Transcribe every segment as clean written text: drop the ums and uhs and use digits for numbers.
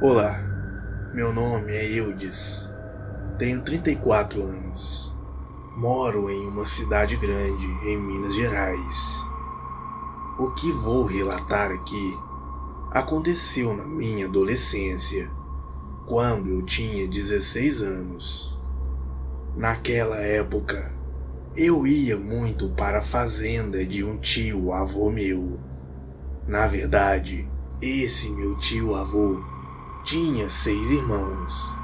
Olá, meu nome é Eudes, tenho 34 anos, moro em uma cidade grande em Minas Gerais. O que vou relatar aqui aconteceu na minha adolescência, quando eu tinha 16 anos. Naquela época, eu ia muito para a fazenda de um tio-avô meu. Na verdade, esse meu tio-avô tinha 6 irmãos,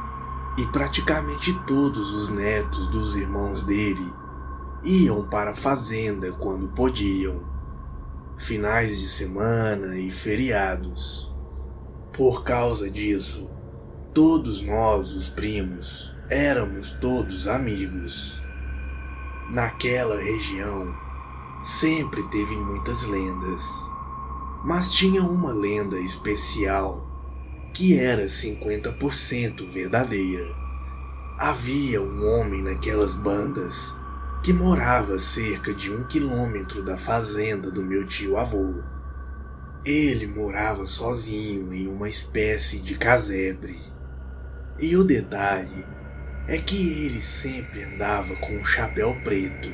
e praticamente todos os netos dos irmãos dele iam para a fazenda quando podiam, finais de semana e feriados. Por causa disso, todos nós, os primos, éramos todos amigos. Naquela região, sempre teve muitas lendas, mas tinha uma lenda especial que era 50% verdadeira. Havia um homem naquelas bandas que morava a cerca de 1 quilômetro da fazenda do meu tio-avô. Ele morava sozinho em uma espécie de casebre. E o detalhe é que ele sempre andava com um chapéu preto.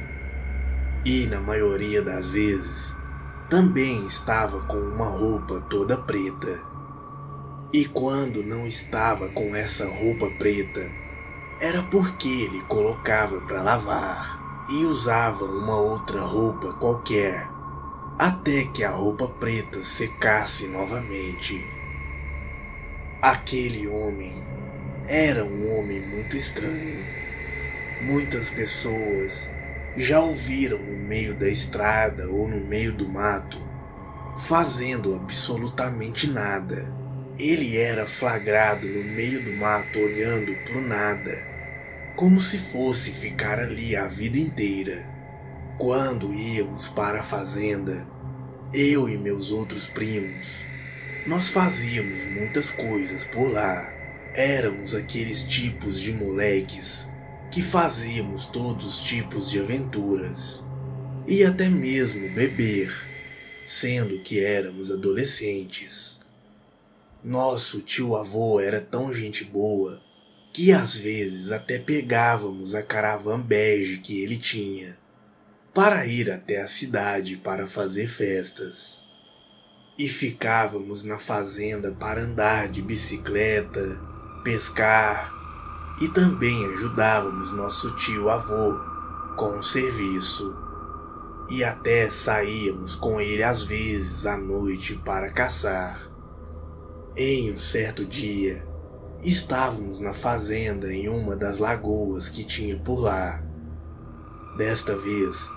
E na maioria das vezes também estava com uma roupa toda preta. E quando não estava com essa roupa preta, era porque ele colocava para lavar e usava uma outra roupa qualquer, até que a roupa preta secasse novamente. Aquele homem era um homem muito estranho. Muitas pessoas já o viram no meio da estrada ou no meio do mato, fazendo absolutamente nada. Ele era flagrado no meio do mato olhando pro nada, como se fosse ficar ali a vida inteira. Quando íamos para a fazenda, eu e meus outros primos, nós fazíamos muitas coisas por lá. Éramos aqueles tipos de moleques que fazíamos todos os tipos de aventuras, e até mesmo beber, sendo que éramos adolescentes. Nosso tio-avô era tão gente boa que às vezes até pegávamos a caravan bege que ele tinha para ir até a cidade para fazer festas. E ficávamos na fazenda para andar de bicicleta, pescar, e também ajudávamos nosso tio-avô com o serviço. E até saíamos com ele às vezes à noite para caçar. Em um certo dia, estávamos na fazenda em uma das lagoas que tinha por lá. Desta vez,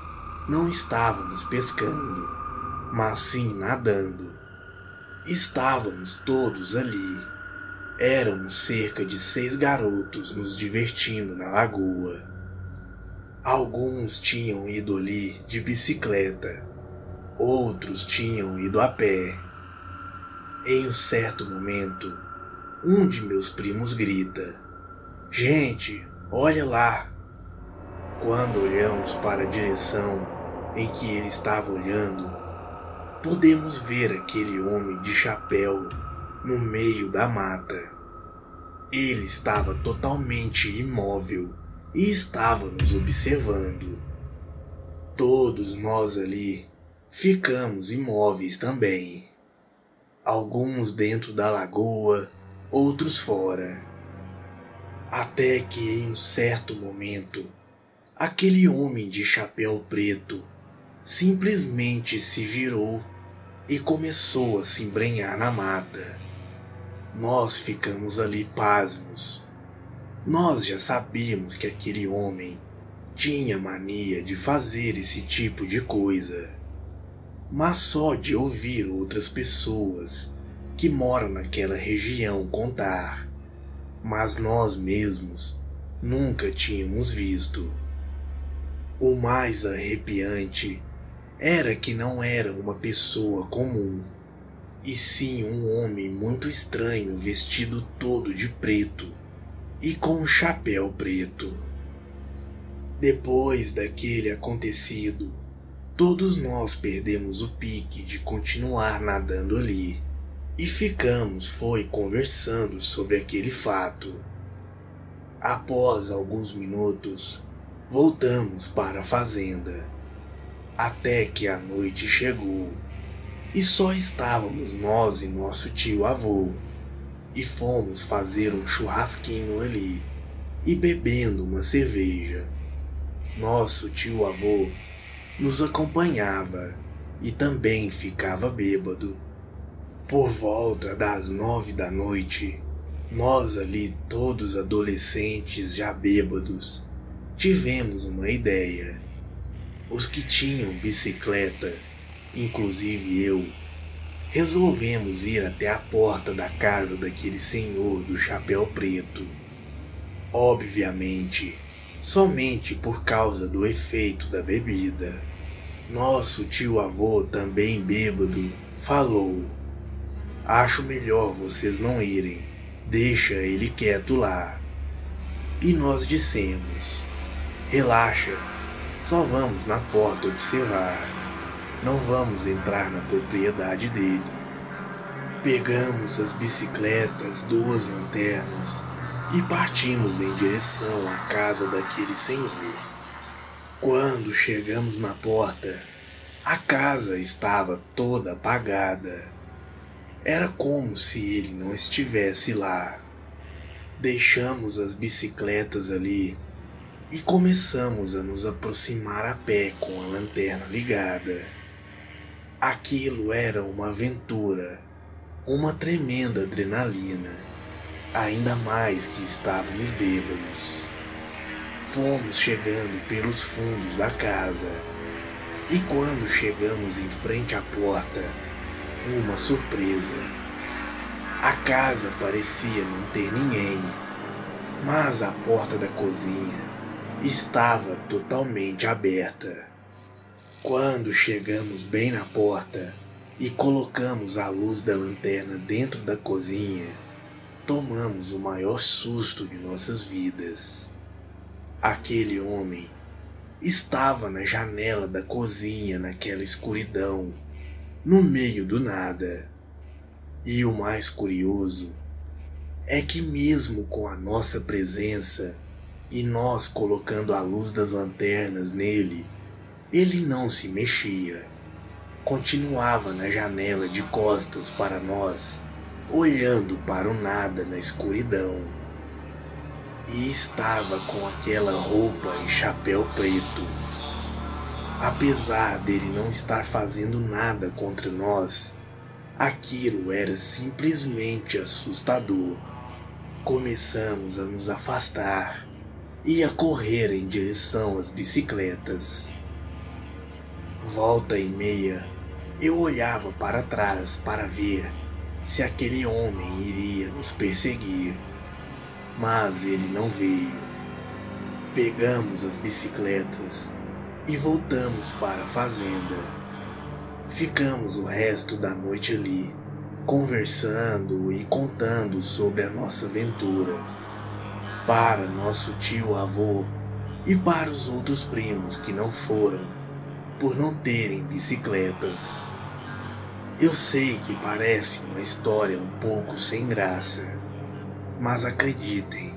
não estávamos pescando, mas sim nadando. Estávamos todos ali. Éramos cerca de 6 garotos nos divertindo na lagoa. Alguns tinham ido ali de bicicleta, outros tinham ido a pé. Em um certo momento, um de meus primos grita: "Gente, olha lá!" Quando olhamos para a direção em que ele estava olhando, podemos ver aquele homem de chapéu no meio da mata. Ele estava totalmente imóvel e estava nos observando. Todos nós ali ficamos imóveis também. Alguns dentro da lagoa, outros fora. Até que em um certo momento, aquele homem de chapéu preto simplesmente se virou e começou a se embrenhar na mata. Nós ficamos ali pasmos. Nós já sabíamos que aquele homem tinha mania de fazer esse tipo de coisa, mas só de ouvir outras pessoas que moram naquela região contar, mas nós mesmos nunca tínhamos visto. O mais arrepiante era que não era uma pessoa comum, e sim um homem muito estranho vestido todo de preto e com um chapéu preto. Depois daquele acontecido, todos nós perdemos o pique de continuar nadando ali. e ficamos conversando sobre aquele fato. Após alguns minutos, voltamos para a fazenda, até que a noite chegou e só estávamos nós e nosso tio-avô, e fomos fazer um churrasquinho ali e bebendo uma cerveja. Nosso tio-avô nos acompanhava e também ficava bêbado. Por volta das 9 da noite, nós ali, todos adolescentes já bêbados, tivemos uma ideia. Os que tinham bicicleta, inclusive eu, resolvemos ir até a porta da casa daquele senhor do chapéu preto. Obviamente, somente por causa do efeito da bebida. Nosso tio-avô, também bêbado, falou: "Acho melhor vocês não irem, deixa ele quieto lá." E nós dissemos: "Relaxa, só vamos na porta observar, não vamos entrar na propriedade dele." Pegamos as bicicletas, 2 lanternas e partimos em direção à casa daquele senhor. Quando chegamos na porta, a casa estava toda apagada. Era como se ele não estivesse lá. Deixamos as bicicletas ali e começamos a nos aproximar a pé com a lanterna ligada. Aquilo era uma aventura, uma tremenda adrenalina, ainda mais que estávamos bêbados. Fomos chegando pelos fundos da casa e quando chegamos em frente à porta, uma surpresa. A casa parecia não ter ninguém, mas a porta da cozinha estava totalmente aberta. Quando chegamos bem na porta e colocamos a luz da lanterna dentro da cozinha, tomamos o maior susto de nossas vidas. Aquele homem estava na janela da cozinha naquela escuridão, no meio do nada. E o mais curioso é que mesmo com a nossa presença e nós colocando a luz das lanternas nele, ele não se mexia. Continuava na janela de costas para nós, olhando para o nada na escuridão. E estava com aquela roupa e chapéu preto. Apesar dele não estar fazendo nada contra nós, aquilo era simplesmente assustador. Começamos a nos afastar e a correr em direção às bicicletas. Volta e meia, eu olhava para trás para ver se aquele homem iria nos perseguir, mas ele não veio. Pegamos as bicicletas e voltamos para a fazenda. Ficamos o resto da noite ali, conversando e contando sobre a nossa aventura, para nosso tio-avô e para os outros primos que não foram, por não terem bicicletas. Eu sei que parece uma história um pouco sem graça, mas acreditem,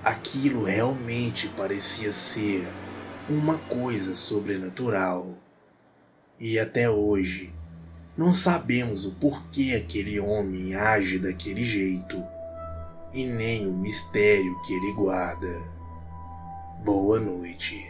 aquilo realmente parecia ser uma coisa sobrenatural. E até hoje, não sabemos o porquê aquele homem age daquele jeito, e nem o mistério que ele guarda. Boa noite.